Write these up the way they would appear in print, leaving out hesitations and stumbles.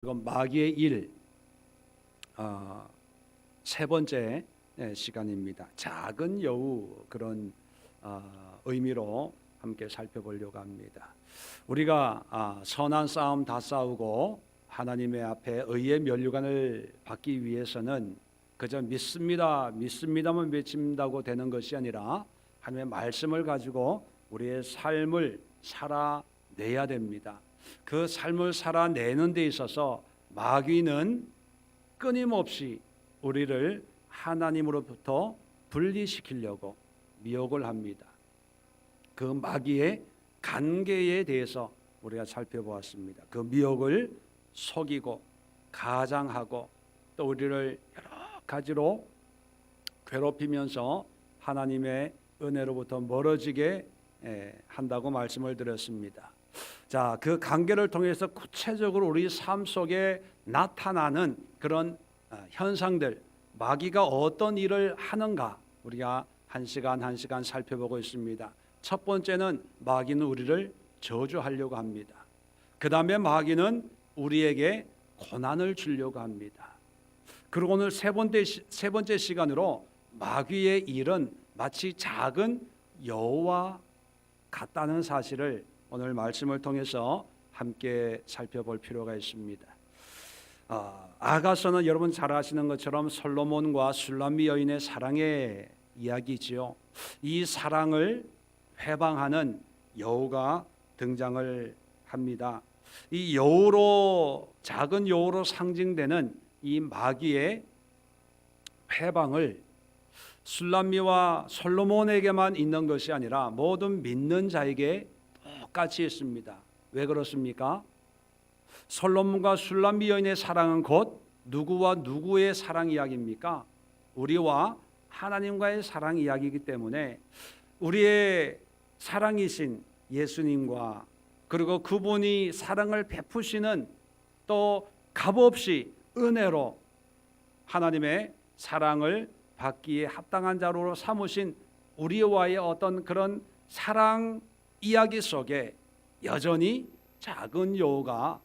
이건 마귀의 일, 세 번째 시간입니다. 작은 여우, 그런 의미로 함께 살펴보려고 합니다. 우리가 선한 싸움 다 싸우고 하나님의 앞에 의의 면류관을 받기 위해서는 그저 믿습니다만 외친다고 되는 것이 아니라 하나님의 말씀을 가지고 우리의 삶을 살아내야 됩니다. 그 삶을 살아내는 데 있어서 마귀는 끊임없이 우리를 하나님으로부터 분리시키려고 미혹을 합니다. 그 마귀의 관계에 대해서 우리가 살펴보았습니다. 그 미혹을 속이고 가장하고 또 우리를 여러 가지로 괴롭히면서 하나님의 은혜로부터 멀어지게 한다고 말씀을 드렸습니다. 자, 그 관계를 통해서 구체적으로 우리 삶 속에 나타나는 그런 현상들, 마귀가 어떤 일을 하는가 우리가 한 시간 한 시간 살펴보고 있습니다. 첫 번째는 마귀는 우리를 저주하려고 합니다. 그 다음에 마귀는 우리에게 고난을 주려고 합니다. 그리고 오늘 세 번째 시간으로 마귀의 일은 마치 작은 여우와 같다는 사실을 오늘 말씀을 통해서 함께 살펴볼 필요가 있습니다. 아가서는 여러분 잘 아시는 것처럼 솔로몬과 술람미 여인의 사랑의 이야기지요. 이 사랑을 회방하는 여우가 등장을 합니다. 이 여우로, 작은 여우로 상징되는 이 마귀의 회방을 술람미와 솔로몬에게만 있는 것이 아니라 모든 믿는 자에게 똑같이 있습니다. 왜 그렇습니까? 솔로몬과 술람미 여인의 사랑은 곧 누구와 누구의 사랑 이야기입니까? 우리와 하나님과의 사랑 이야기이기 때문에 우리의 사랑이신 예수님과 그리고 그분이 사랑을 베푸시는 또 값없이 은혜로 하나님의 사랑을 받기에 합당한 자로 삼으신 우리와의 어떤 그런 사랑 이야기 속에 여전히 작은 여우가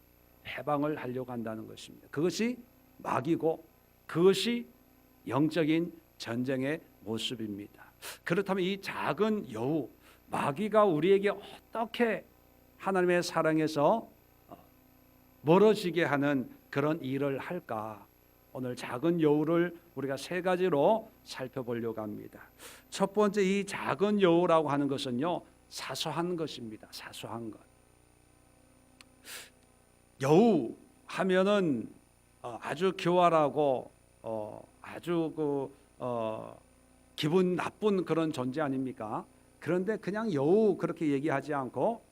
해방을 하려고 한다는 것입니다. 그것이 마귀고 그것이 영적인 전쟁의 모습입니다. 그렇다면 이 작은 여우, 마귀가 우리에게 어떻게 하나님의 사랑에서 멀어지게 하는 그런 일을 할까? 오늘 작은 여우를 우리가 세 가지로 살펴보려고 합니다. 첫 번째, 이 작은 여우라고 하는 것은요, 사소한 것입니다. 사소한 것. 여우 하면은 아주 교활하고 아주 기분 나쁜 그런 존재 아닙니까? 그런데 그냥 여우 그렇게 얘기하지 않고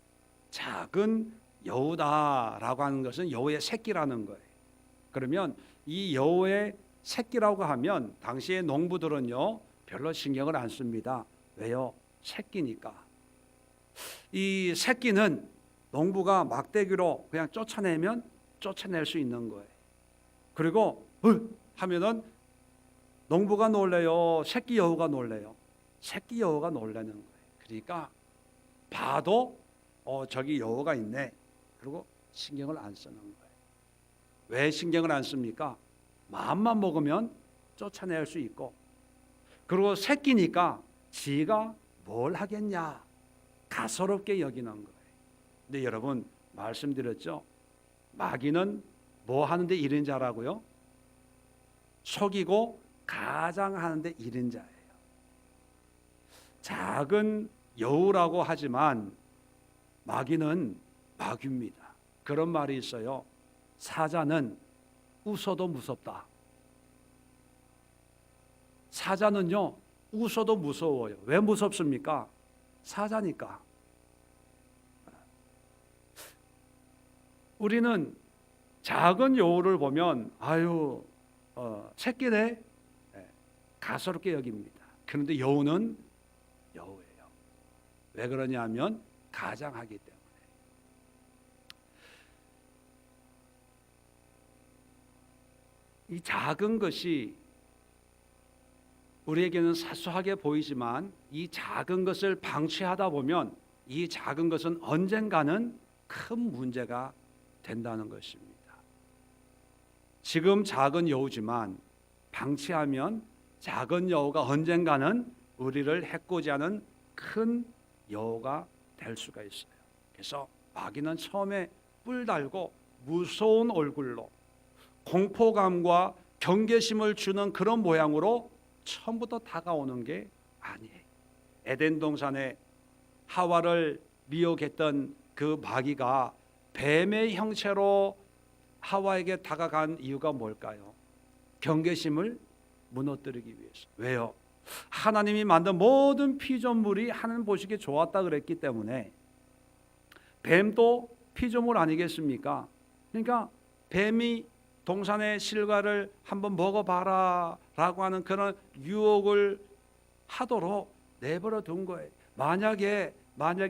작은 여우다라고 하는 것은 여우의 새끼라는 거예요. 그러면 이 여우의 새끼라고 하면 당시의 농부들은요 별로 신경을 안 씁니다. 왜요? 새끼니까. 이 새끼는 농부가 막대기로 그냥 쫓아내면 쫓아낼 수 있는 거예요. 그리고 하면은 농부가 놀래요? 새끼 여우가 놀래요? 새끼 여우가 놀라는 거예요. 그러니까 봐도 저기 여우가 있네. 그리고 신경을 안 쓰는 거예요. 왜 신경을 안 씁니까? 마음만 먹으면 쫓아낼 수 있고, 그리고 새끼니까 지가 뭘 하겠냐 가소롭게 여기는 거예요. 근데 여러분 말씀드렸죠? 마귀는 뭐 하는데 1인자라고요? 속이고 가장하는데 1인자예요. 작은 여우라고 하지만 마귀는 마귀입니다. 그런 말이 있어요. 사자는 웃어도 무섭다. 사자는요 웃어도 무서워요. 왜 무섭습니까? 사자니까. 우리는 작은 여우를 보면 새끼네 가소롭게 여깁니다. 그런데 여우는 여우예요. 왜 그러냐면 가장하기 때문에. 이 작은 것이 우리에게는 사소하게 보이지만 이 작은 것을 방치하다 보면 이 작은 것은 언젠가는 큰 문제가 된다는 것입니다. 지금 작은 여우지만 방치하면 작은 여우가 언젠가는 우리를 해코지하는 큰 여우가 될 수가 있어요. 그래서 마귀는 처음에 뿔 달고 무서운 얼굴로 공포감과 경계심을 주는 그런 모양으로 처음부터 다가오는 게 아니에요. 에덴 동산에 하와를 미혹했던 그 마귀가 뱀의 형체로 하와에게 다가간 이유가 뭘까요? 경계심을 무너뜨리기 위해서. 왜요? 하나님이 만든 모든 피조물이 하나님 보시기에 좋았다 그랬기 때문에. 뱀도 피조물 아니겠습니까? 그러니까 뱀이 동산의 실과를 한번 먹어봐라 라고 하는 그런 유혹을 하도록 내버려 둔 거예요. 만약에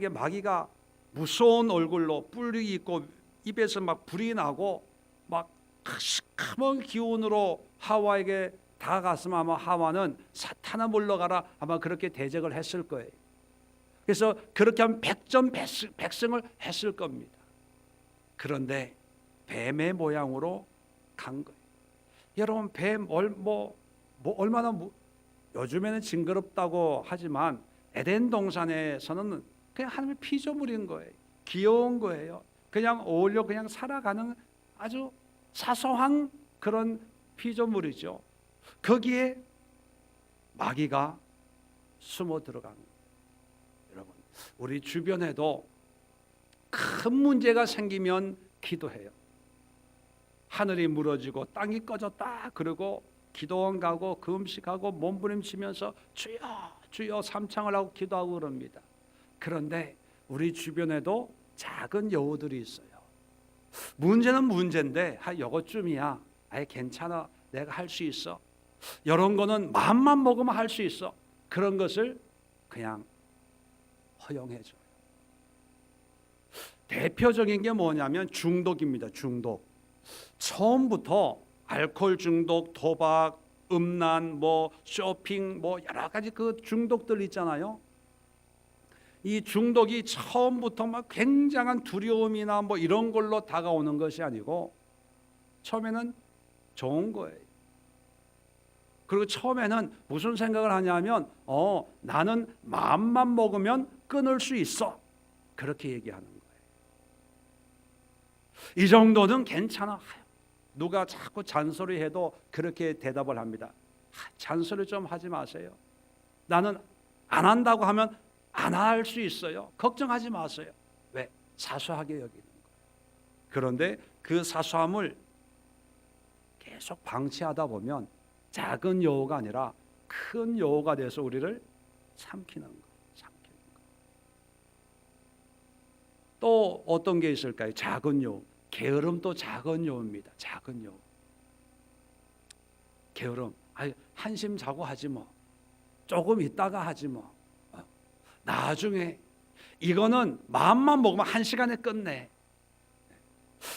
마귀가 무서운 얼굴로 뿔이 있고 입에서 막 불이 나고 막 시커먼 기운으로 하와에게 다가갔으면 아마 하와는 사탄아 물러가라 아마 그렇게 대적을 했을 거예요. 그래서 그렇게 하면 백승을 했을 겁니다. 그런데 뱀의 모양으로 간 거예요. 여러분 뱀 얼마나 요즘에는 징그럽다고 하지만 에덴 동산에서는 그냥 하나님의 피조물인 거예요. 귀여운 거예요. 그냥 어울려 그냥 살아가는 아주 사소한 그런 피조물이죠. 거기에 마귀가 숨어 들어간 거예요. 여러분 우리 주변에도 큰 문제가 생기면 기도해요. 하늘이 무너지고 땅이 꺼졌다 그러고 기도원 가고 금식하고 몸부림치면서 주여 주여 삼창을 하고 기도하고 그럽니다. 그런데 우리 주변에도 작은 여우들이 있어요. 문제는 문제인데 요것쯤이야. 아예 괜찮아. 내가 할 수 있어. 이런 거는 마음만 먹으면 할 수 있어. 그런 것을 그냥 허용해줘요. 대표적인 게 뭐냐면 중독입니다. 중독. 처음부터 알코올 중독, 도박, 음란, 쇼핑, 여러 가지 그 중독들 있잖아요. 이 중독이 처음부터 막 굉장한 두려움이나 이런 걸로 다가오는 것이 아니고 처음에는 좋은 거예요. 그리고 처음에는 무슨 생각을 하냐면 나는 마음만 먹으면 끊을 수 있어. 그렇게 얘기하는 거예요. 이 정도는 괜찮아. 누가 자꾸 잔소리해도 그렇게 대답을 합니다. 잔소리 좀 하지 마세요. 나는 안 한다고 하면 안 할 수 있어요. 걱정하지 마세요. 왜? 사소하게 여기는 거예요. 그런데 그 사소함을 계속 방치하다 보면 작은 여우가 아니라 큰 여우가 돼서 우리를 삼키는 거예요. 또 어떤 게 있을까요? 작은 여우. 게으름도 작은 여우입니다. 작은 여우. 게으름. 한심 자고 하지 뭐. 조금 있다가 하지 뭐. 나중에 이거는 마음만 먹으면 1시간에 끝내.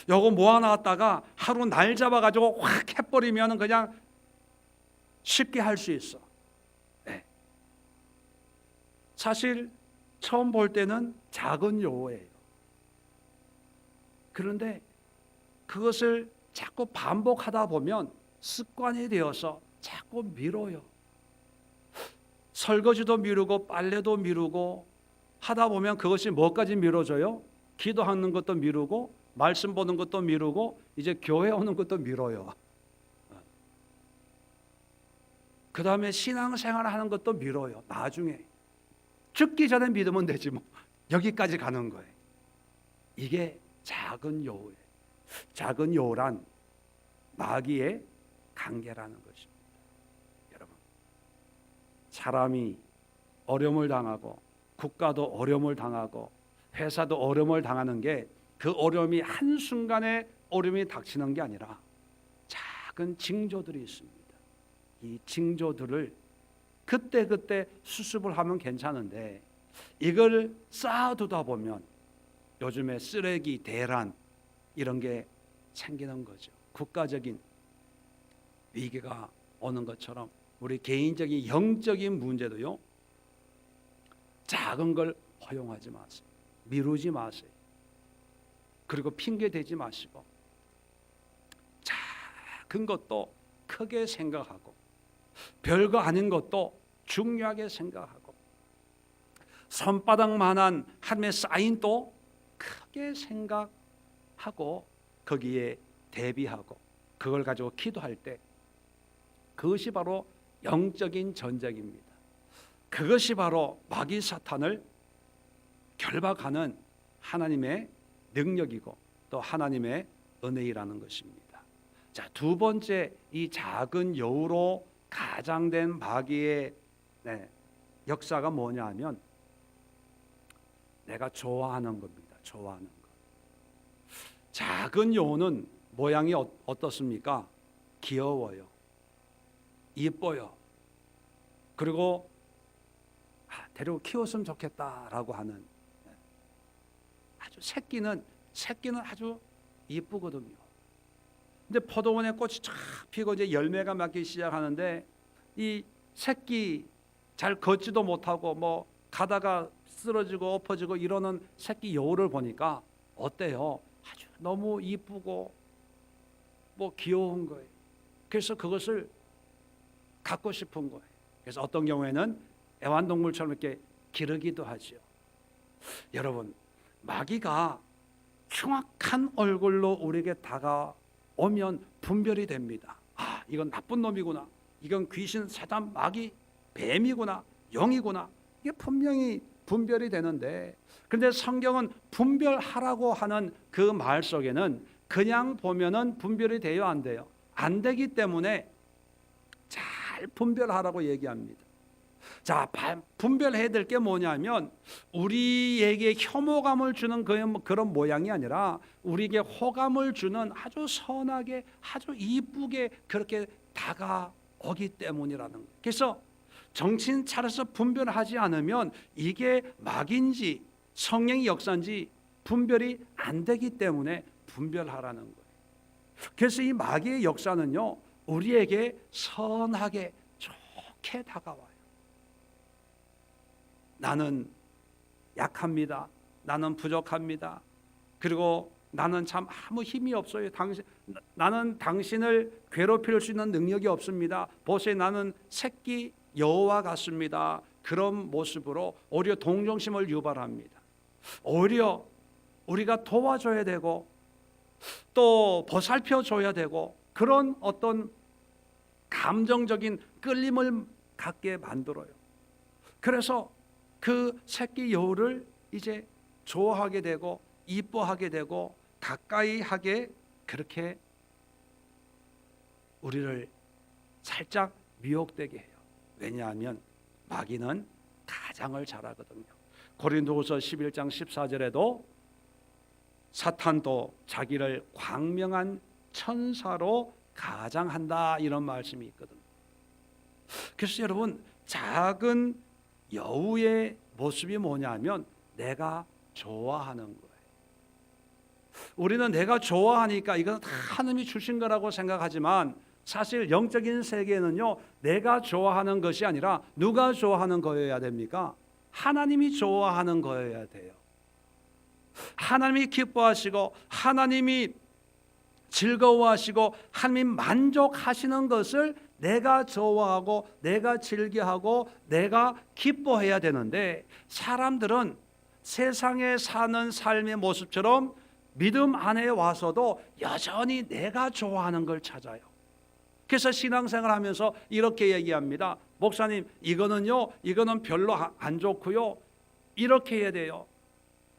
요거 모아놨다가 하루 날 잡아가지고 확 해버리면 그냥 쉽게 할 수 있어. 네. 사실 처음 볼 때는 작은 여우예요. 그런데 그것을 자꾸 반복하다 보면 습관이 되어서 자꾸 미뤄요. 설거지도 미루고 빨래도 미루고 하다 보면 그것이 뭐까지 미뤄져요? 기도하는 것도 미루고 말씀 보는 것도 미루고 이제 교회 오는 것도 미뤄요. 그 다음에 신앙생활 하는 것도 미뤄요. 나중에 죽기 전에 믿으면 되지 뭐. 여기까지 가는 거예요. 이게 작은 여우예요. 작은 여우란 마귀의 관계라는 것입니다. 여러분, 사람이 어려움을 당하고 국가도 어려움을 당하고 회사도 어려움을 당하는 게 그 어려움이 한순간에 어려움이 닥치는 게 아니라 작은 징조들이 있습니다. 이 징조들을 그때그때 수습을 하면 괜찮은데 이걸 쌓아두다 보면 요즘에 쓰레기, 대란 이런 게 생기는 거죠. 국가적인 위기가 오는 것처럼 우리 개인적인 영적인 문제도요. 작은 걸 허용하지 마세요. 미루지 마세요. 그리고 핑계 대지 마시고 작은 것도 크게 생각하고 별거 아닌 것도 중요하게 생각하고 손바닥만한 하나님의 사인도 크게 생각하고 거기에 대비하고 그걸 가지고 기도할 때 그것이 바로 영적인 전쟁입니다. 그것이 바로 마귀 사탄을 결박하는 하나님의 능력이고 또 하나님의 은혜이라는 것입니다. 자, 두 번째, 이 작은 여우로 가장된 마귀의 역사가 뭐냐 하면 내가 좋아하는 겁니다. 좋아하는 것. 작은 여우는 모양이 어떻습니까? 귀여워요. 이뻐요. 그리고 데리고 키웠으면 좋겠다라고 하는 아주 새끼는 아주 이쁘거든요. 근데 포도원에 꽃이 쫙 피고 이제 열매가 맺기 시작하는데 이 새끼 잘 걷지도 못하고 뭐 가다가 쓰러지고 엎어지고 이러는 새끼 여우를 보니까 어때요? 아주 너무 이쁘고 뭐 귀여운 거예요. 그래서 그것을 갖고 싶은 거예요. 그래서 어떤 경우에는 애완동물처럼 이렇게 기르기도 하죠. 여러분, 마귀가 흉악한 얼굴로 우리에게 다가오면 분별이 됩니다. 아, 이건 나쁜 놈이구나. 이건 귀신, 사단, 마귀, 뱀이구나. 영이구나. 이게 분명히 분별이 되는데, 그런데 성경은 분별하라고 하는 그 말 속에는 그냥 보면은 분별이 돼요, 안 돼요? 안 되기 때문에 잘 분별하라고 얘기합니다. 자, 분별해야 될 게 뭐냐면 우리에게 혐오감을 주는 그런 모양이 아니라 우리에게 호감을 주는 아주 선하게 아주 이쁘게 그렇게 다가오기 때문이라는 거예요. 그래서 정신 차려서 분별하지 않으면 이게 마귀인지 성령의 역사인지 분별이 안 되기 때문에 분별하라는 거예요. 그래서 이 마귀의 역사는요, 우리에게 선하게 좋게 다가와요. 나는 약합니다. 나는 부족합니다. 그리고 나는 참 아무 힘이 없어요. 나는 당신을 괴롭힐 수 있는 능력이 없습니다. 보세요, 나는 새끼 여우와 같습니다. 그런 모습으로 오히려 동정심을 유발합니다. 오히려 우리가 도와줘야 되고 또 보살펴줘야 되고 그런 어떤 감정적인 끌림을 갖게 만들어요. 그래서 그 새끼 여우를 이제 좋아하게 되고 이뻐하게 되고 가까이 하게 그렇게 우리를 살짝 미혹되게 해요. 왜냐하면 마귀는 가장을 잘하거든요. 고린도후서 11장 14절에도 사탄도 자기를 광명한 천사로 가장한다 이런 말씀이 있거든요. 그래서 여러분, 작은 여우의 모습이 뭐냐면 내가 좋아하는 거예요. 우리는 내가 좋아하니까 이건 다 하나님이 주신 거라고 생각하지만 사실 영적인 세계에는요, 내가 좋아하는 것이 아니라 누가 좋아하는 거여야 됩니까? 하나님이 좋아하는 거여야 돼요. 하나님이 기뻐하시고 하나님이 즐거워하시고 하나님 만족하시는 것을 내가 좋아하고 내가 즐겨하고 내가 기뻐해야 되는데, 사람들은 세상에 사는 삶의 모습처럼 믿음 안에 와서도 여전히 내가 좋아하는 걸 찾아요. 그래서 신앙생활 하면서 이렇게 얘기합니다. 목사님, 이거는 별로 안 좋고요, 이렇게 해야 돼요.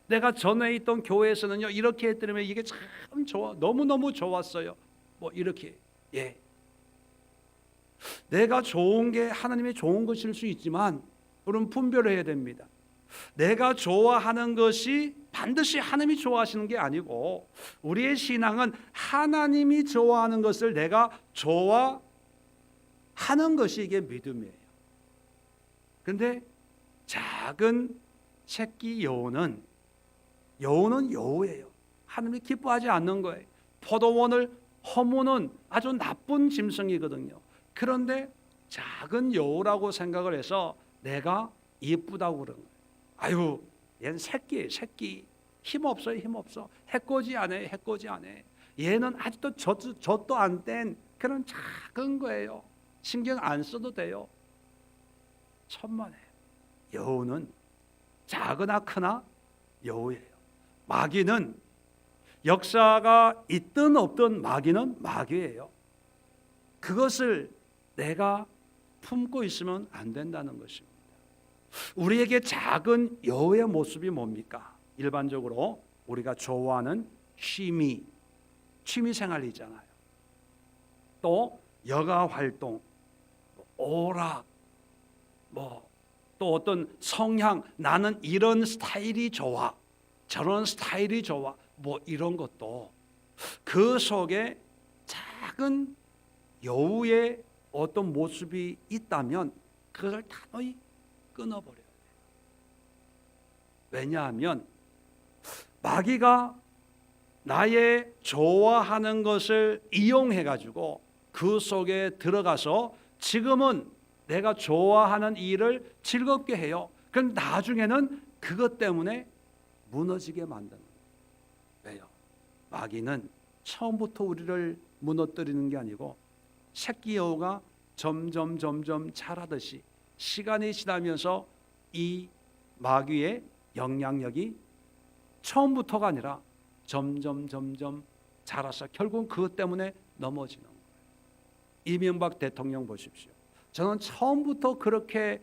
내가 전에 있던 교회에서는요 이렇게 했더니 이게 참 좋아, 너무너무 좋았어요. 뭐 이렇게. 예. 내가 좋은 게 하나님의 좋은 것일 수 있지만 우리는 분별해야 됩니다. 내가 좋아하는 것이 반드시 하나님이 좋아하시는 게 아니고 우리의 신앙은 하나님이 좋아하는 것을 내가 좋아하는 것이 이게 믿음이에요. 그런데 작은 새끼 여우는 여우예요. 하나님이 기뻐하지 않는 거예요. 포도원을 허무는 아주 나쁜 짐승이거든요. 그런데 작은 여우라고 생각을 해서 내가 이쁘다고 그러는 거예요. 아유, 얘는 새끼 힘없어요. 해코지 안 해. 얘는 아직도 젖도 안 뗀 그런 작은 거예요. 신경 안 써도 돼요. 천만에 여우는 작으나 크나 여우예요. 마귀는 역사가 있든 없든 마귀는 마귀예요. 그것을 내가 품고 있으면 안 된다는 것입니다. 우리에게 작은 여우의 모습이 뭡니까? 일반적으로 우리가 좋아하는 취미 생활이잖아요. 또 여가 활동, 오락, 또 어떤 성향, 나는 이런 스타일이 좋아, 저런 스타일이 좋아, 이런 것도 그 속에 작은 여우의 어떤 모습이 있다면 그것을 단호히 끊어버려야 돼요. 왜냐하면 마귀가 나의 좋아하는 것을 이용해 가지고 그 속에 들어가서 지금은 내가 좋아하는 일을 즐겁게 해요. 그럼 나중에는 그것 때문에 무너지게 만드는 거예요. 왜요? 마귀는 처음부터 우리를 무너뜨리는 게 아니고 새끼 여우가 점점 자라듯이 시간이 지나면서 이 마귀의 영향력이 처음부터가 아니라 점점 자라서 결국은 그것 때문에 넘어지는 거예요. 이명박 대통령 보십시오. 저는 처음부터 그렇게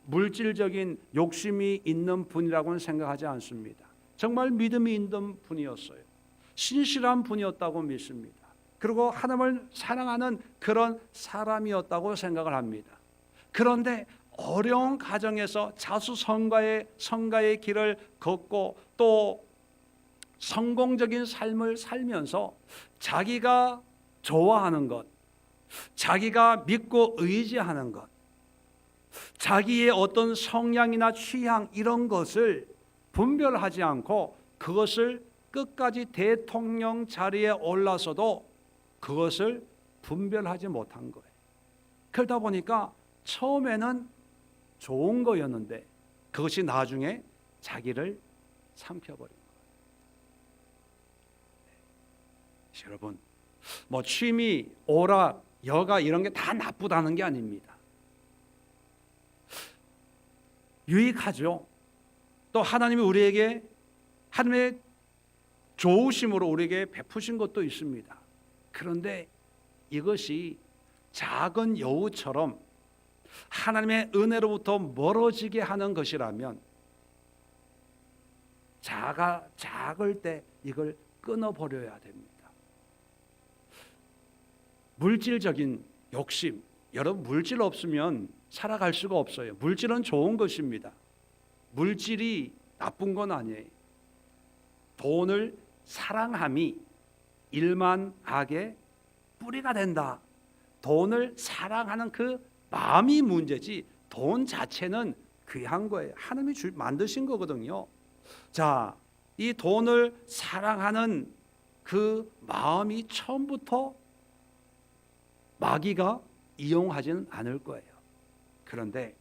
물질적인 욕심이 있는 분이라고는 생각하지 않습니다. 정말 믿음이 있는 분이었어요. 신실한 분이었다고 믿습니다. 그리고 하나님을 사랑하는 그런 사람이었다고 생각을 합니다. 그런데 어려운 가정에서 자수성가의 길을 걷고 또 성공적인 삶을 살면서 자기가 좋아하는 것, 자기가 믿고 의지하는 것, 자기의 어떤 성향이나 취향 이런 것을 분별하지 않고 그것을 끝까지 대통령 자리에 올라서도 그것을 분별하지 못한 거예요. 그러다 보니까 처음에는 좋은 거였는데 그것이 나중에 자기를 삼켜버린 거예요. 여러분, 취미, 오락, 여가 이런 게 다 나쁘다는 게 아닙니다. 유익하죠. 또 하나님이 우리에게 하나님의 좋으심으로 우리에게 베푸신 것도 있습니다. 그런데 이것이 작은 여우처럼 하나님의 은혜로부터 멀어지게 하는 것이라면 작을 때 이걸 끊어버려야 됩니다. 물질적인 욕심, 여러분 물질 없으면 살아갈 수가 없어요. 물질은 좋은 것입니다. 물질이 나쁜 건 아니에요. 돈을 사랑함이 일만 악의 뿌리가 된다. 돈을 사랑하는 그 마음이 문제지 돈 자체는 귀한 거예요. 하나님이 만드신 거거든요. 자, 이 돈을 사랑하는 그 마음이 처음부터 마귀가 이용하지는 않을 거예요. 그런데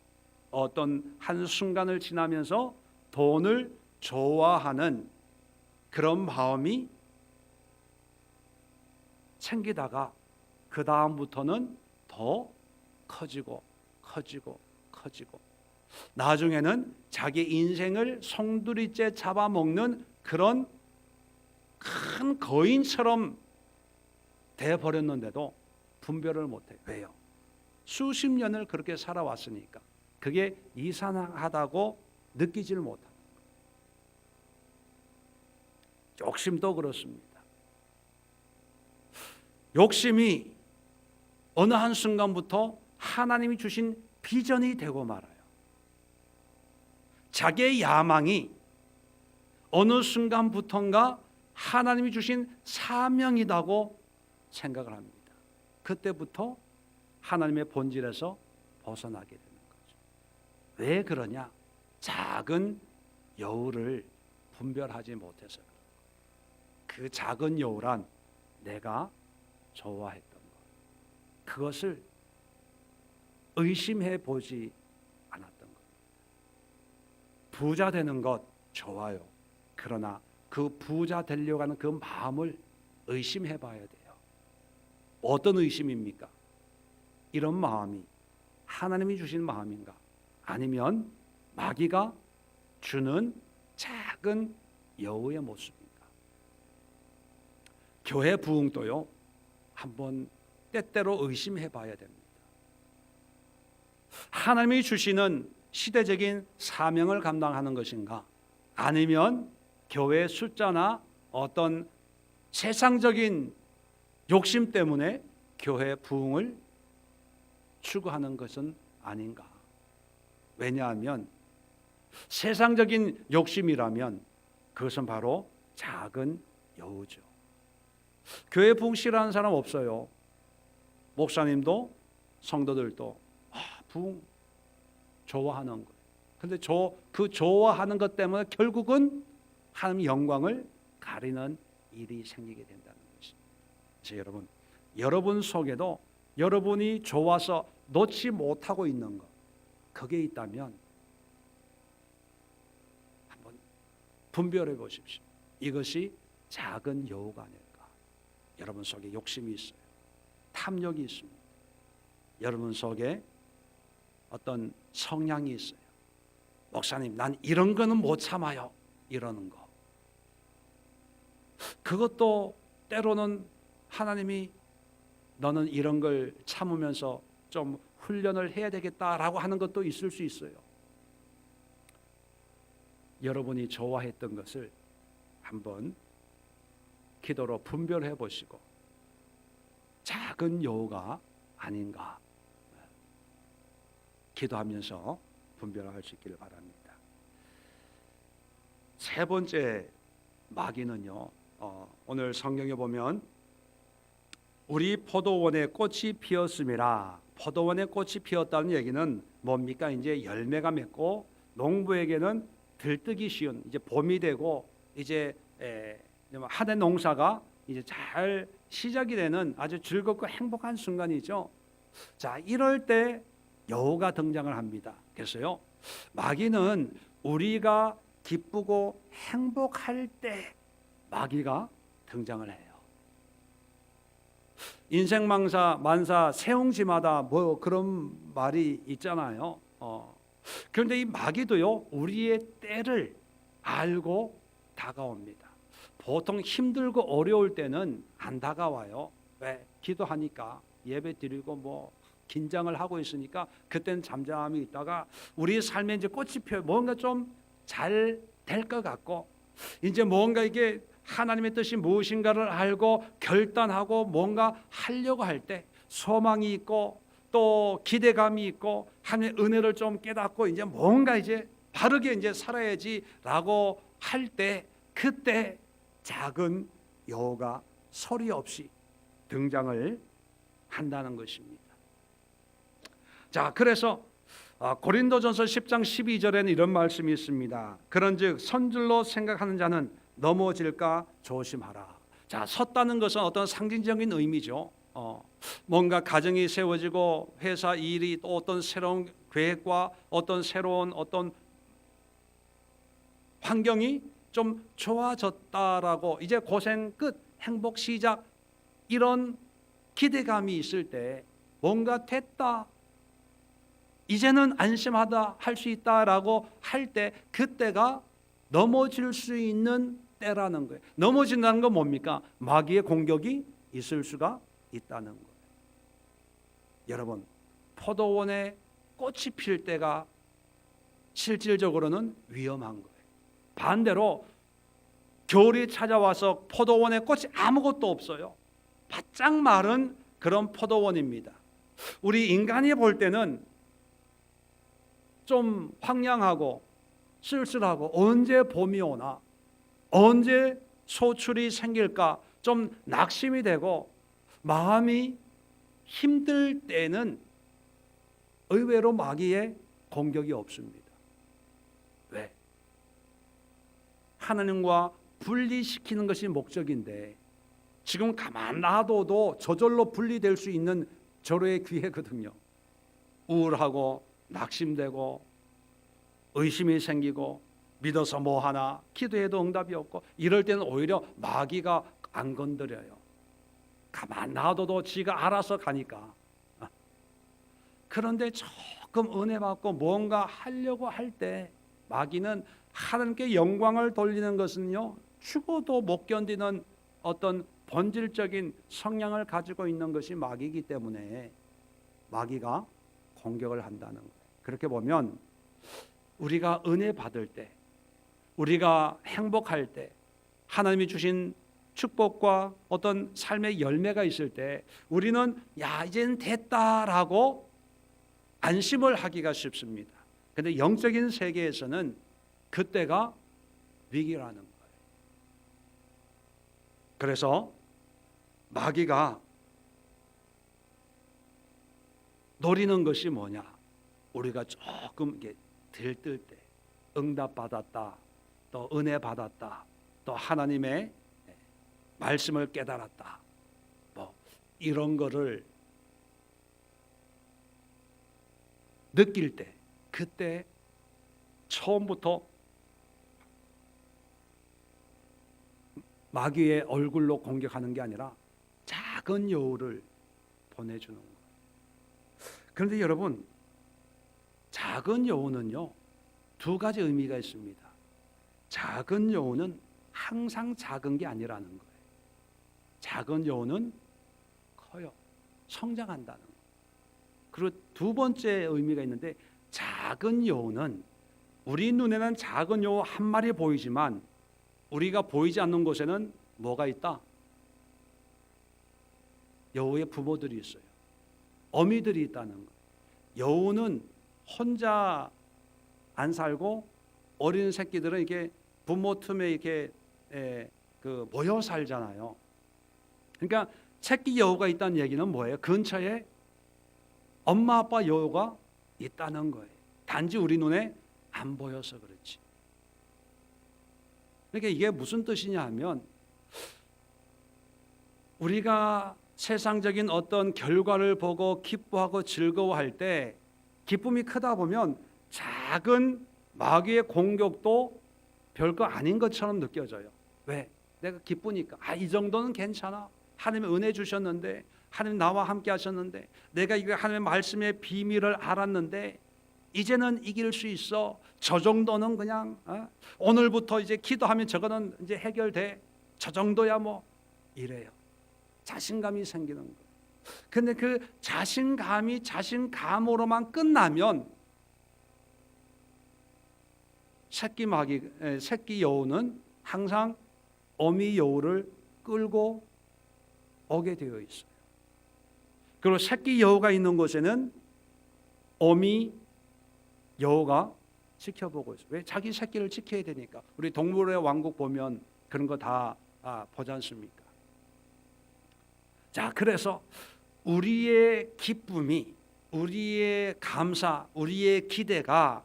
어떤 한순간을 지나면서 돈을 좋아하는 그런 마음이 생기다가 그 다음부터는 더 커지고 나중에는 자기 인생을 송두리째 잡아먹는 그런 큰 거인처럼 돼버렸는데도 분별을 못해요. 왜요? 수십 년을 그렇게 살아왔으니까 그게 이상하다고 느끼지를 못합니다. 욕심도 그렇습니다. 욕심이 어느 한순간부터 하나님이 주신 비전이 되고 말아요. 자기의 야망이 어느 순간부터인가 하나님이 주신 사명이라고 생각을 합니다. 그때부터 하나님의 본질에서 벗어나게 되는 거죠. 왜 그러냐? 작은 여우를 분별하지 못해서 그래요. 그 작은 여우란 내가 좋아했던 것, 그것을 의심해 보지 않았던 것. 부자 되는 것 좋아요. 그러나 그 부자 되려고 하는 그 마음을 의심해 봐야 돼요. 어떤 의심입니까? 이런 마음이 하나님이 주신 마음인가? 아니면 마귀가 주는 작은 여우의 모습인가? 교회 부흥도요, 한번 때때로 의심해 봐야 됩니다. 하나님이 주시는 시대적인 사명을 감당하는 것인가? 아니면 교회 숫자나 어떤 세상적인 욕심 때문에 교회 부흥을 추구하는 것은 아닌가? 왜냐하면 세상적인 욕심이라면 그것은 바로 작은 여우죠. 교회 부흥 싫어하는 사람 없어요. 목사님도 성도들도 부흥 좋아하는 거예요. 근데 그 좋아하는 것 때문에 결국은 하나님 영광을 가리는 일이 생기게 된다는 것입니다. 그래서 여러분 속에도 여러분이 좋아서 놓지 못하고 있는 것, 그게 있다면 한번 분별해 보십시오. 이것이 작은 여우가 아닐까? 여러분 속에 욕심이 있어요. 탐욕이 있습니다. 여러분 속에 어떤 성향이 있어요. 목사님, 난 이런 거는 못 참아요. 이러는 거. 그것도 때로는 하나님이 너는 이런 걸 참으면서 좀 훈련을 해야 되겠다라고 하는 것도 있을 수 있어요. 여러분이 좋아했던 것을 한번 기도로 분별해 보시고 작은 여우가 아닌가 기도하면서 분별할 수 있기를 바랍니다. 세 번째 마귀는요, 오늘 성경에 보면 우리 포도원에 꽃이 피었음이라. 포도원에 꽃이 피었다는 얘기는 뭡니까? 이제 열매가 맺고 농부에게는 들뜨기 쉬운, 이제 봄이 되고 이제 한 해 농사가 이제 잘 시작이 되는 아주 즐겁고 행복한 순간이죠. 자, 이럴 때 여우가 등장을 합니다. 그래서요, 마귀는 우리가 기쁘고 행복할 때 마귀가 등장을 해요. 인생망사 만사 세옹지마다 뭐 그런 말이 있잖아요. 그런데 이 마귀도요, 우리의 때를 알고 다가옵니다. 보통 힘들고 어려울 때는 안 다가와요. 왜? 기도하니까, 예배 드리고 뭐 긴장을 하고 있으니까 그때는 잠잠히 있다가 우리 삶에 이제 꽃이 피어 뭔가 좀 잘 될 것 같고 이제 뭔가 이게 하나님의 뜻이 무엇인가를 알고 결단하고 뭔가 하려고 할 때 소망이 있고 또 기대감이 있고 하나님의 은혜를 좀 깨닫고 이제 뭔가 이제 바르게 이제 살아야지라고 할 때 그때 작은 여우가 소리 없이 등장을 한다는 것입니다. 자, 그래서 고린도전서 10장 12절에는 이런 말씀이 있습니다. 그런즉 선줄로 생각하는 자는 넘어질까 조심하라. 자, 섰다는 것은 어떤 상징적인 의미죠. 뭔가 가정이 세워지고 회사 일이 또 어떤 새로운 계획과 어떤 새로운 어떤 환경이 좀 좋아졌다라고 이제 고생 끝, 행복 시작 이런 기대감이 있을 때 뭔가 됐다, 이제는 안심하다 할 수 있다라고 할 때 그때가 넘어질 수 있는 때라는 거예요. 넘어진다는 건 뭡니까? 마귀의 공격이 있을 수가 있다는 거예요. 여러분, 포도원에 꽃이 필 때가 실질적으로는 위험한 거예요. 반대로 겨울이 찾아와서 포도원에 꽃이 아무것도 없어요. 바짝 마른 그런 포도원입니다. 우리 인간이 볼 때는 좀 황량하고 쓸쓸하고 언제 봄이 오나, 언제 소출이 생길까 좀 낙심이 되고 마음이 힘들 때는 의외로 마귀의 공격이 없습니다. 왜? 하나님과 분리시키는 것이 목적인데 지금 가만 놔둬도 저절로 분리될 수 있는 절호의 기회거든요. 우울하고 낙심되고 의심이 생기고 믿어서 뭐 하나 기도해도 응답이 없고 이럴 때는 오히려 마귀가 안 건드려요. 가만 놔둬도 지가 알아서 가니까. 그런데 조금 은혜 받고 뭔가 하려고 할 때 마귀는 하나님께 영광을 돌리는 것은요, 죽어도 못 견디는 어떤 본질적인 성향을 가지고 있는 것이 마귀이기 때문에 마귀가 공격을 한다는 거예요. 그렇게 보면 우리가 은혜 받을 때, 우리가 행복할 때, 하나님이 주신 축복과 어떤 삶의 열매가 있을 때 우리는 야 이제는 됐다라고 안심을 하기가 쉽습니다. 그런데 영적인 세계에서는 그때가 위기라는 거예요. 그래서 마귀가 노리는 것이 뭐냐? 우리가 조금 이게 들뜰 때 응답 받았다, 또 은혜 받았다, 또 하나님의 말씀을 깨달았다, 뭐 이런 거를 느낄 때, 그때 처음부터 마귀의 얼굴로 공격하는 게 아니라 작은 여우를 보내주는 거예요. 그런데 여러분, 작은 여우는요, 두 가지 의미가 있습니다. 작은 여우는 항상 작은 게 아니라는 거예요. 작은 여우는 커요. 성장한다는 거예요. 그리고 두 번째 의미가 있는데, 작은 여우는 우리 눈에는 작은 여우 한 마리 보이지만 우리가 보이지 않는 곳에는 뭐가 있다? 여우의 부모들이 있어요. 어미들이 있다는 거예요. 여우는 혼자 안 살고 어린 새끼들은 이렇게 부모 틈에 이렇게 모여 살잖아요. 그러니까 새끼 여우가 있다는 얘기는 뭐예요? 근처에 엄마 아빠 여우가 있다는 거예요. 단지 우리 눈에 안 보여서 그렇지. 그러니까 이게 무슨 뜻이냐 하면, 우리가 세상적인 어떤 결과를 보고 기뻐하고 즐거워할 때 기쁨이 크다 보면 작은 마귀의 공격도 별거 아닌 것처럼 느껴져요. 왜? 내가 기쁘니까. 이 정도는 괜찮아. 하나님의 은혜 주셨는데, 하나님 나와 함께 하셨는데, 내가 이거 하나님의 말씀의 비밀을 알았는데 이제는 이길 수 있어. 저 정도는 그냥 오늘부터 이제 기도하면 저거는 이제 해결돼. 저 정도야 뭐 이래요. 자신감이 생기는 거예요. 근데 그 자신감이 자신감으로만 끝나면 새끼 여우는 항상 어미 여우를 끌고 오게 되어 있어요. 그리고 새끼 여우가 있는 곳에는 어미 여우가 지켜보고 있어요. 왜? 자기 새끼를 지켜야 되니까. 우리 동물의 왕국 보면 그런 거 다 보지 않습니까? 자, 그래서 우리의 기쁨이, 우리의 감사, 우리의 기대가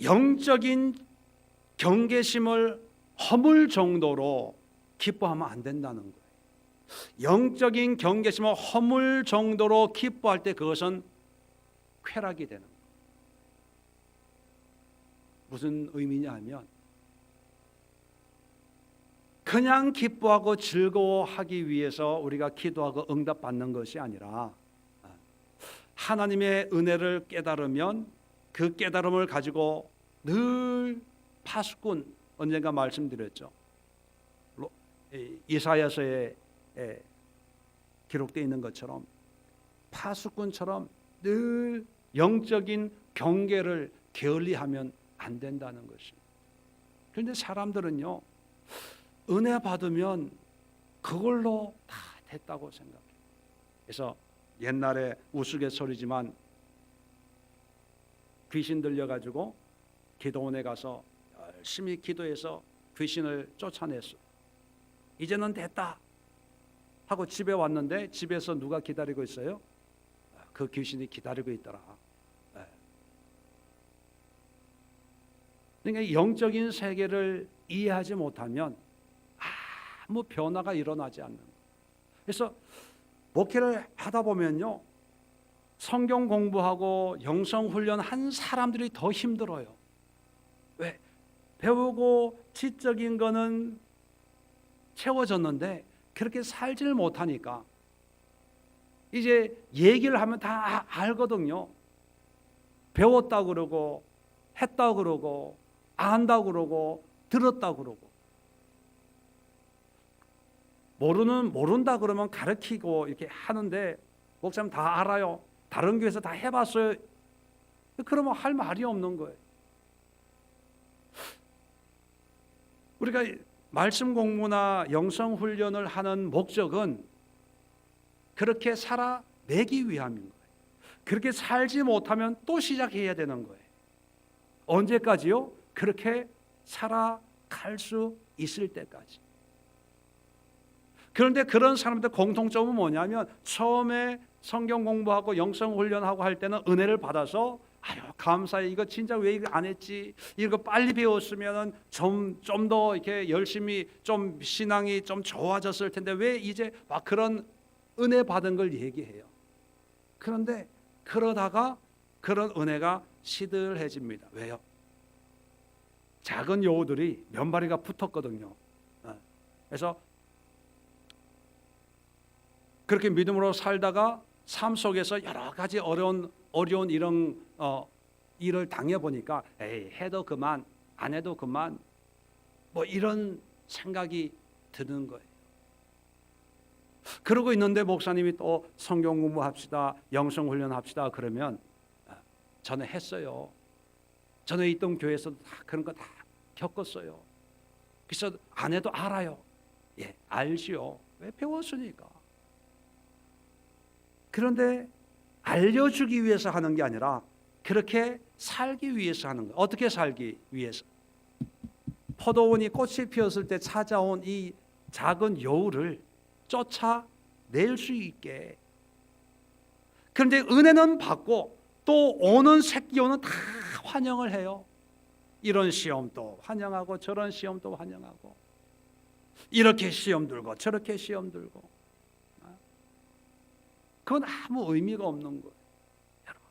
영적인 경계심을 허물 정도로 기뻐하면 안 된다는 거예요. 영적인 경계심을 허물 정도로 기뻐할 때 그것은 쾌락이 되는 거예요. 무슨 의미냐 하면, 그냥 기뻐하고 즐거워하기 위해서 우리가 기도하고 응답받는 것이 아니라, 하나님의 은혜를 깨달으면 그 깨달음을 가지고 늘 파수꾼, 언젠가 말씀드렸죠. 이사야서에 기록되어 있는 것처럼 파수꾼처럼 늘 영적인 경계를 게을리하면 안 된다는 것입니다. 그런데 사람들은요, 은혜 받으면 그걸로 다 됐다고 생각해요. 그래서 옛날에 우스갯소리지만 귀신 들려가지고 기도원에 가서 열심히 기도해서 귀신을 쫓아냈어. 이제는 됐다 하고 집에 왔는데 집에서 누가 기다리고 있어요? 그 귀신이 기다리고 있더라. 그러니까 영적인 세계를 이해하지 못하면 아무 변화가 일어나지 않는 거예요. 그래서 목회를 하다 보면요, 성경 공부하고 영성 훈련한 사람들이 더 힘들어요. 왜? 배우고 지적인 거는 채워졌는데 그렇게 살지를 못하니까 이제 얘기를 하면 다 알거든요. 배웠다 그러고 했다 그러고 안다 그러고 들었다 그러고, 모른다 그러면 가르치고 이렇게 하는데, 목사님 다 알아요, 다른 교회에서 다 해봤어요, 그러면 할 말이 없는 거예요. 우리가 말씀 공부나 영성 훈련을 하는 목적은 그렇게 살아내기 위함인 거예요. 그렇게 살지 못하면 또 시작해야 되는 거예요. 언제까지요? 그렇게 살아갈 수 있을 때까지. 그런데 그런 사람들 공통점은 뭐냐면, 처음에 성경 공부하고 영성 훈련하고 할 때는 은혜를 받아서 아유 감사해, 이거 진짜 왜 이거 안 했지, 이거 빨리 배웠으면 좀 더 이렇게 열심히 좀 신앙이 좀 좋아졌을 텐데 왜 이제 막 그런 은혜 받은 걸 얘기해요. 그런데 그러다가 그런 은혜가 시들해집니다. 왜요? 작은 여우들이 면바리가 붙었거든요. 그래서 그렇게 믿음으로 살다가 삶 속에서 여러 가지 어려운 이런 일을 당해보니까 에이 해도 그만 안 해도 그만 뭐 이런 생각이 드는 거예요. 그러고 있는데 목사님이 또 성경 공부합시다, 영성 훈련합시다 그러면 저는 했어요. 저는 있던 교회에서 다 그런 거 다 겪었어요. 그래서 안 해도 알아요. 예, 알지요. 왜 배웠으니까. 그런데 알려주기 위해서 하는 게 아니라 그렇게 살기 위해서 하는 거예요. 어떻게 살기 위해서? 포도원이 꽃이 피었을 때 찾아온 이 작은 여우를 쫓아낼 수 있게. 그런데 은혜는 받고 또 오는 새끼 여우는 다 환영을 해요. 이런 시험도 환영하고 저런 시험도 환영하고, 이렇게 시험 들고 저렇게 시험 들고, 그건 아무 의미가 없는 거예요. 여러분,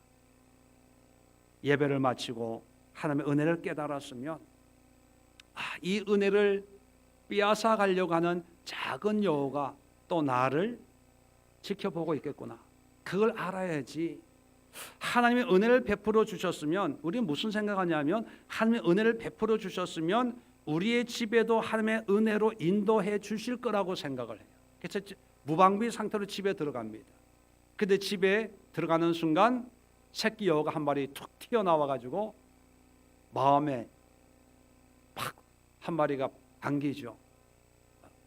예배를 마치고 하나님의 은혜를 깨달았으면 이 은혜를 빼앗아 가려고 하는 작은 여우가 또 나를 지켜보고 있겠구나, 그걸 알아야지. 하나님의 은혜를 베풀어 주셨으면 우리는 무슨 생각하냐면, 하나님의 은혜를 베풀어 주셨으면 우리의 집에도 하나님의 은혜로 인도해 주실 거라고 생각을 해요. 그래서 무방비 상태로 집에 들어갑니다. 근데 집에 들어가는 순간 새끼 여우가 한 마리 툭 튀어나와 가지고 마음에 팍 한 마리가 당기죠.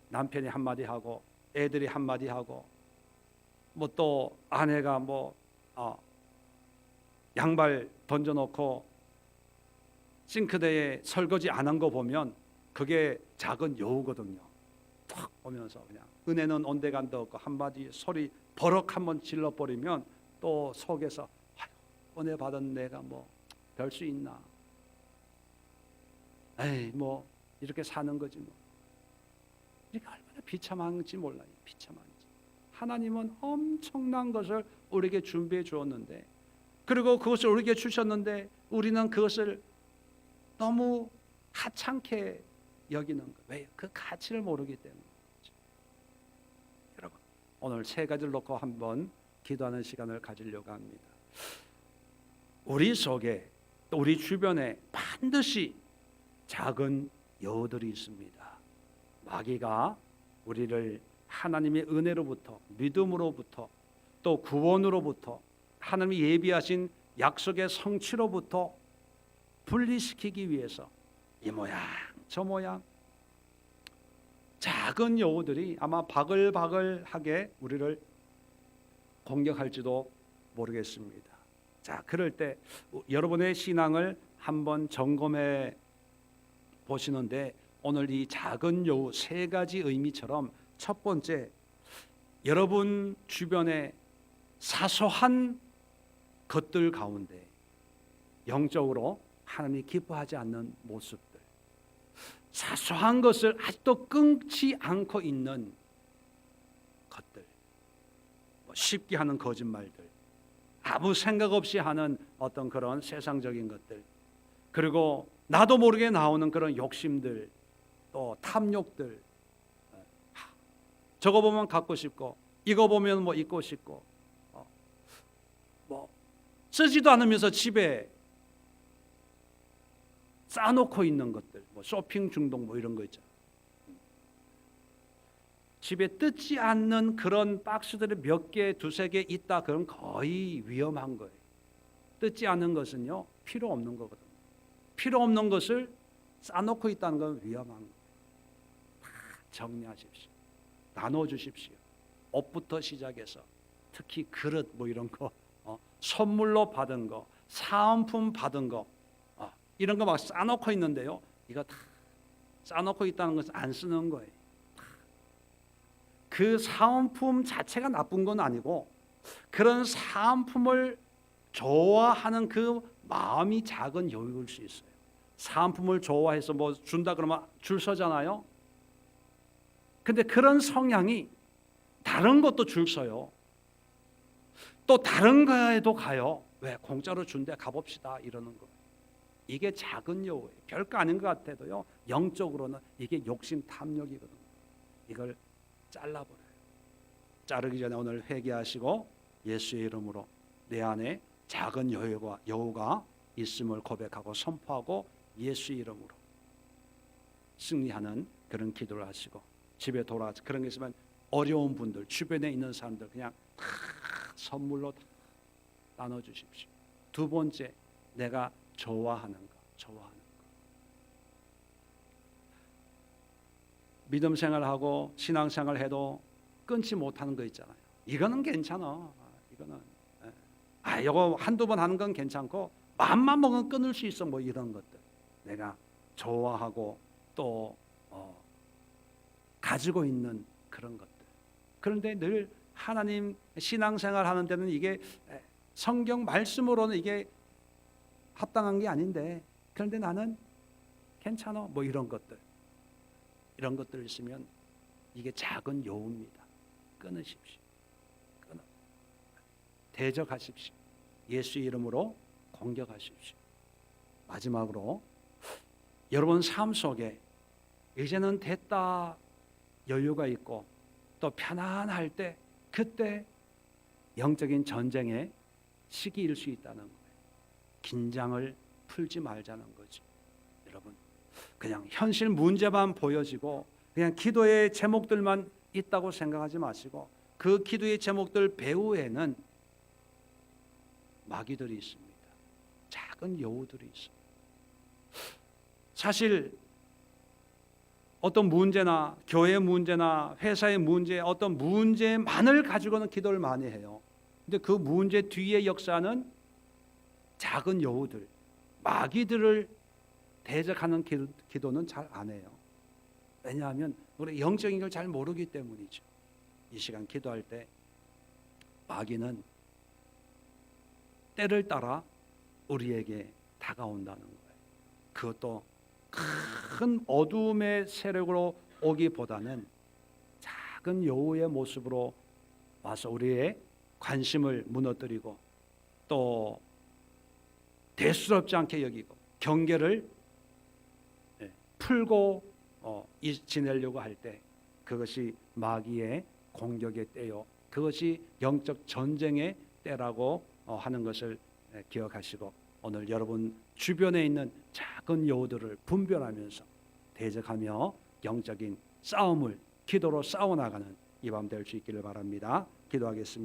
남편이 한마디 하고 애들이 한마디 하고 뭐 또 아내가 양발 던져놓고 싱크대에 설거지 안 한 거 보면 그게 작은 여우거든요. 탁 오면서 그냥 은혜는 온데간데 없고 한마디 소리 버럭 한번 질러버리면 또 속에서 아유, 은혜 받은 내가 뭐 별 수 있나, 에이 뭐 이렇게 사는 거지 뭐. 이게 얼마나 비참한지 몰라요. 비참한지. 하나님은 엄청난 것을 우리에게 준비해 주었는데, 그리고 그것을 우리에게 주셨는데 우리는 그것을 너무 하찮게 여기는 거예요. 왜? 그 가치를 모르기 때문에. 여러분, 오늘 세 가지를 놓고 한번 기도하는 시간을 가지려고 합니다. 우리 속에 또 우리 주변에 반드시 작은 여우들이 있습니다. 마귀가 우리를 하나님의 은혜로부터, 믿음으로부터, 또 구원으로부터, 하나님이 예비하신 약속의 성취로부터 분리시키기 위해서 이 모양 저 모양 작은 여우들이 아마 바글바글하게 우리를 공격할지도 모르겠습니다. 자, 그럴 때 여러분의 신앙을 한번 점검해 보시는데, 오늘 이 작은 여우 세 가지 의미처럼 첫 번째, 여러분 주변에 사소한 것들 가운데 영적으로 하나님이 기뻐하지 않는 모습들, 사소한 것을 아직도 끊지 않고 있는 것들, 쉽게 하는 거짓말들, 아무 생각 없이 하는 어떤 그런 세상적인 것들, 그리고 나도 모르게 나오는 그런 욕심들, 또 탐욕들, 저거 보면 갖고 싶고, 이거 보면 뭐 입고 싶고, 뭐 쓰지도 않으면서 집에 쌓아놓고 있는 것들, 뭐 쇼핑 중독 뭐 이런 거 있잖아. 집에 뜯지 않는 그런 박스들이 몇 개, 두세 개 있다. 그건 거의 위험한 거예요. 뜯지 않는 것은요, 필요 없는 거거든요. 필요 없는 것을 쌓아놓고 있다는 건 위험한 거예요. 다 정리하십시오. 나눠주십시오. 옷부터 시작해서 특히 그릇 뭐 이런 거, 선물로 받은 거, 사은품 받은 거, 이런 거 막 쌓아놓고 있는데요. 이거 다 쌓아놓고 있다는 것은 안 쓰는 거예요. 그 사은품 자체가 나쁜 건 아니고 그런 사은품을 좋아하는 그 마음이 작은 여유일 수 있어요. 사은품을 좋아해서 뭐 준다 그러면 줄 서잖아요. 근데 그런 성향이 다른 것도 줄 서요. 또 다른 거에도 가요. 왜? 공짜로 준대 가봅시다 이러는 거. 이게 작은 여우예요. 별거 아닌 것 같아도요. 영적으로는 이게 욕심 탐욕이거든요. 이걸 잘라버려요. 자르기 전에 오늘 회개하시고 예수의 이름으로 내 안에 작은 여우가 있음을 고백하고 선포하고 예수의 이름으로 승리하는 그런 기도를 하시고 집에 돌아와서 그런 게 있으면 어려운 분들 주변에 있는 사람들 그냥 다 선물로 다 나눠주십시오. 두 번째, 내가 좋아하는 거. 믿음 생활하고 신앙 생활해도 끊지 못하는 거 있잖아요. 이거는 괜찮아. 이거는 이거 한두 번 하는 건 괜찮고 마음만 먹으면 끊을 수 있어. 뭐 이런 것들 내가 좋아하고 또 가지고 있는 그런 것들. 그런데 늘 하나님 신앙생활 하는 데는 이게 성경 말씀으로는 이게 합당한 게 아닌데, 그런데 나는 괜찮아. 뭐 이런 것들 있으면 이게 작은 여우입니다. 끊으십시오. 대적하십시오. 예수의 이름으로 공격하십시오. 마지막으로 여러분 삶 속에 이제는 됐다 여유가 있고 또 편안할 때 그때 영적인 전쟁의 시기일 수 있다는 거예요. 긴장을 풀지 말자는 거죠. 여러분 그냥 현실 문제만 보여지고 그냥 기도의 제목들만 있다고 생각하지 마시고 그 기도의 제목들 배후에는 마귀들이 있습니다. 작은 여우들이 있습니다. 사실 어떤 문제나 교회 문제나 회사의 문제, 어떤 문제만을 가지고는 기도를 많이 해요. 근데 그 문제 뒤의 역사는 작은 여우들, 마귀들을 대적하는 기도는 잘 안 해요. 왜냐하면 우리 영적인 걸 잘 모르기 때문이죠. 이 시간 기도할 때 마귀는 때를 따라 우리에게 다가온다는 거예요. 그것도 큰 어둠의 세력으로 오기보다는 작은 여우의 모습으로 와서 우리의 관심을 무너뜨리고 또 대수롭지 않게 여기고 경계를 풀고 지내려고 할 때 그것이 마귀의 공격의 때요. 그것이 영적 전쟁의 때라고 하는 것을 기억하시고 오늘 여러분 주변에 있는 작은 여우들을 분별하면서 대적하며 영적인 싸움을 기도로 싸워나가는 이 밤 될 수 있기를 바랍니다. 기도하겠습니다.